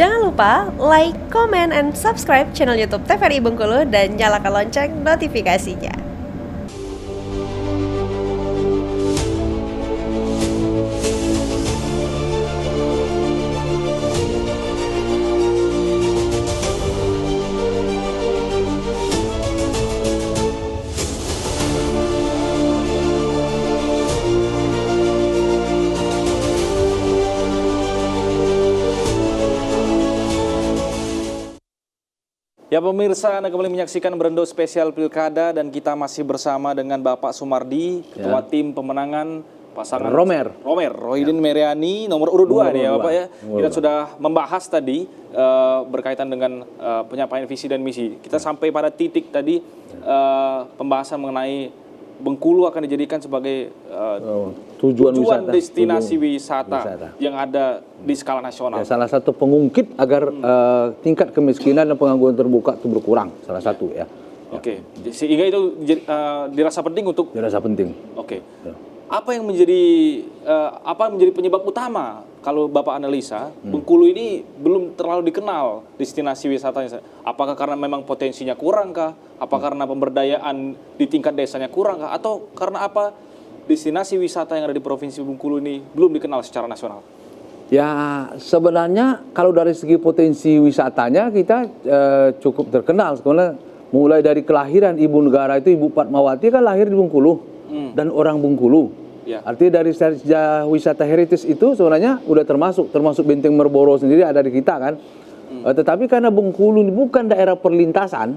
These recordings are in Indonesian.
Jangan lupa like, comment, and subscribe channel YouTube TVRI Bengkulu dan nyalakan lonceng notifikasinya. Ya pemirsa, Anda kembali menyaksikan Berendo Spesial Pilkada dan kita masih bersama dengan Bapak Sumardi, Ketua Tim Pemenangan pasangan Rohidin Meriani, nomor urut 2 nih ya Bapak ya. Kita sudah membahas tadi berkaitan dengan penyampaian visi dan misi. Kita sampai pada titik tadi pembahasan mengenai Bengkulu akan dijadikan sebagai tujuan destinasi wisata yang ada di skala nasional. Ya, salah satu pengungkit agar tingkat kemiskinan dan pengangguran terbuka itu berkurang, salah satu ya. Oke, sehingga itu dirasa penting untuk Oke. Ya. Apa yang menjadi penyebab utama kalau Bapak analisa Bengkulu ini belum terlalu dikenal destinasi wisatanya? Apakah karena memang potensinya kurang kah? Apa karena pemberdayaan di tingkat desanya kurang kah? Atau karena apa destinasi wisata yang ada di Provinsi Bengkulu ini belum dikenal secara nasional? Ya sebenarnya kalau dari segi potensi wisatanya kita cukup terkenal. Sebenarnya mulai dari kelahiran ibu negara itu Ibu Fatmawati kan lahir di Bengkulu dan orang Bengkulu. Ya. Artinya dari sejarah wisata heritage itu sebenarnya udah termasuk Benteng Merboro sendiri ada di kita kan. Tetapi karena Bengkulu ini bukan daerah perlintasan,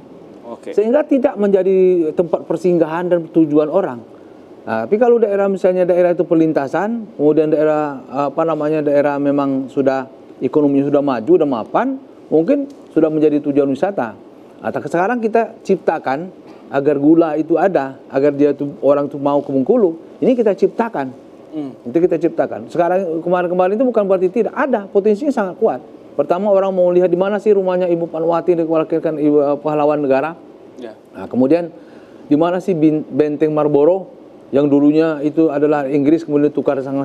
sehingga tidak menjadi tempat persinggahan dan tujuan orang. Nah, tapi kalau daerah misalnya daerah itu perlintasan, kemudian daerah memang sudah ekonominya sudah maju dan mapan, mungkin sudah menjadi tujuan wisata. Nah, sekarang kita ciptakan agar gula itu ada, agar dia tuh orang tuh mau ke Bengkulu. Ini kita ciptakan. Itu kita ciptakan. Sekarang kemarin-kemarin itu bukan berarti tidak ada, potensinya sangat kuat. Pertama orang mau lihat di mana sih rumahnya Ibu Fatmawati yang diwakilkan Ibu pahlawan negara. Ya. Nah, kemudian di mana sih Benteng Marlborough yang dulunya itu adalah Inggris kemudian tukar sama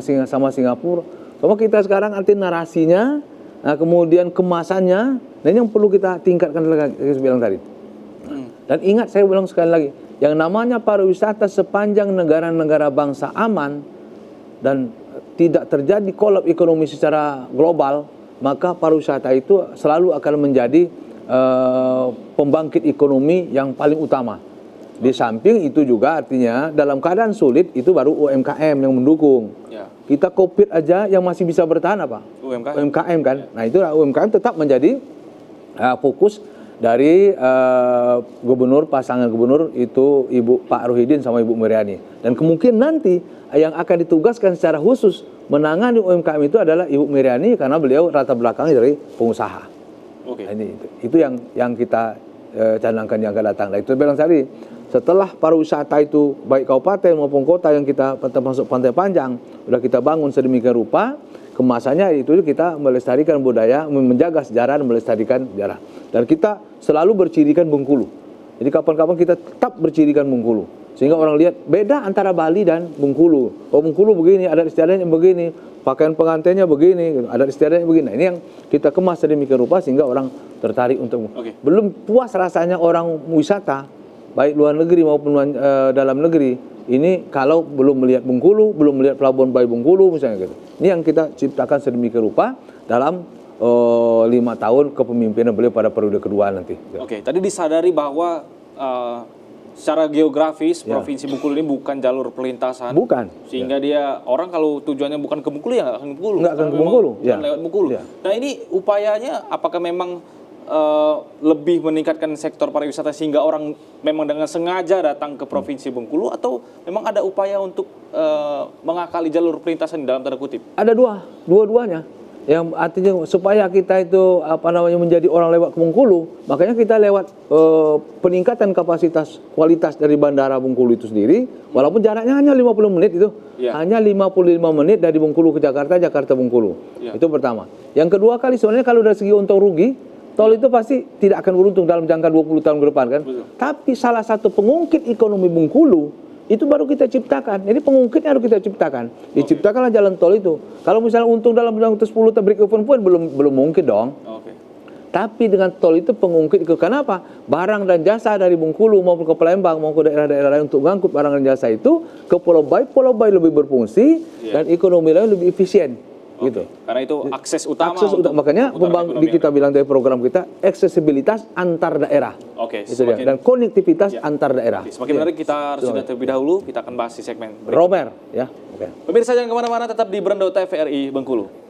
Singapura. Coba kita sekarang arti narasinya, nah, kemudian kemasannya, dan yang perlu kita tingkatkan lagi saya bilang tadi. Dan ingat saya ulang sekali lagi, yang namanya pariwisata sepanjang negara-negara bangsa aman dan tidak terjadi kolaps ekonomi secara global, maka pariwisata itu selalu akan menjadi pembangkit ekonomi yang paling utama. Di samping itu juga artinya dalam keadaan sulit itu baru UMKM yang mendukung. Ya. Kita COVID aja yang masih bisa bertahan apa? UMKM kan. Ya. Nah itu UMKM tetap menjadi fokus dari pasangan gubernur itu Pak Rohidin sama Ibu Meriani. Dan kemungkinan nanti yang akan ditugaskan secara khusus menangani UMKM itu adalah Ibu Meriani karena beliau latar belakangnya dari pengusaha. Nah, itu yang kita canangkan yang akan datang. Nah, itu bilang tadi setelah pariwisata itu baik kabupaten maupun kota yang kita termasuk Pantai Panjang sudah kita bangun sedemikian rupa, kemasannya itu kita melestarikan budaya, menjaga sejarah dan melestarikan sejarah. Dan kita selalu bercirikan Bengkulu. Jadi kapan-kapan kita tetap bercirikan Bengkulu. Sehingga orang lihat beda antara Bali dan Bengkulu. Oh Bengkulu begini, adat istiadatnya begini, pakaian pengantinnya begini, adat istiadatnya begini. Nah, ini yang kita kemas sedemikian rupa sehingga orang tertarik untuk. Belum puas rasanya orang wisata, baik luar negeri maupun dalam negeri. Ini kalau belum melihat Bengkulu, belum melihat Pelabuhan Bayi Bengkulu misalnya gitu. Ini yang kita ciptakan sedemikian rupa dalam 5 tahun kepemimpinan beliau pada periode kedua nanti. Tadi disadari bahwa secara geografis Provinsi Bengkulu ini bukan jalur perlintasan. Bukan. Sehingga dia orang kalau tujuannya bukan ke Bengkulu ya nggak akan ke Bengkulu. Nggak akan ke Bengkulu. Bukan lewat Bengkulu. Nah ini upayanya apakah memang lebih meningkatkan sektor pariwisata sehingga orang memang dengan sengaja datang ke Provinsi Bengkulu atau memang ada upaya untuk mengakali jalur perlintasan dalam tanda kutip? Ada dua-duanya. Yang artinya supaya kita itu menjadi orang lewat ke Bengkulu, makanya kita lewat peningkatan kualitas dari Bandara Bengkulu itu sendiri, walaupun jaraknya hanya 50 menit itu, hanya 55 menit dari Bengkulu ke Jakarta Bengkulu. Itu pertama. Yang kedua kali sebenarnya kalau dari segi untung rugi, tol itu pasti tidak akan beruntung dalam jangka 20 tahun ke depan kan. Tapi salah satu pengungkit ekonomi Bengkulu itu baru kita ciptakan. Jadi pengungkitnya harus kita ciptakan. Diciptakanlah jalan tol itu. Kalau misalnya untung dalam bidang 10 break even point belum mungkin dong. Oke. Tapi dengan tol itu pengungkit ke kenapa? Barang dan jasa dari Bengkulu maupun ke Palembang maupun ke daerah-daerah lain untuk ngangkut barang dan jasa itu ke Pulau Bayi lebih berfungsi dan ekonomi lain lebih efisien. Gitu. Karena itu akses utama. Makanya kita bilang dari program kita aksesibilitas antar daerah. Oke. Itu dia. Dan konektivitas antar daerah. Semakin menarik, kita harus jeda terlebih dahulu. Kita akan bahas di segmen berikutnya. Romer, ya. Oke. Pemirsa jangan kemana-mana, tetap di Berendo TVRI Bengkulu.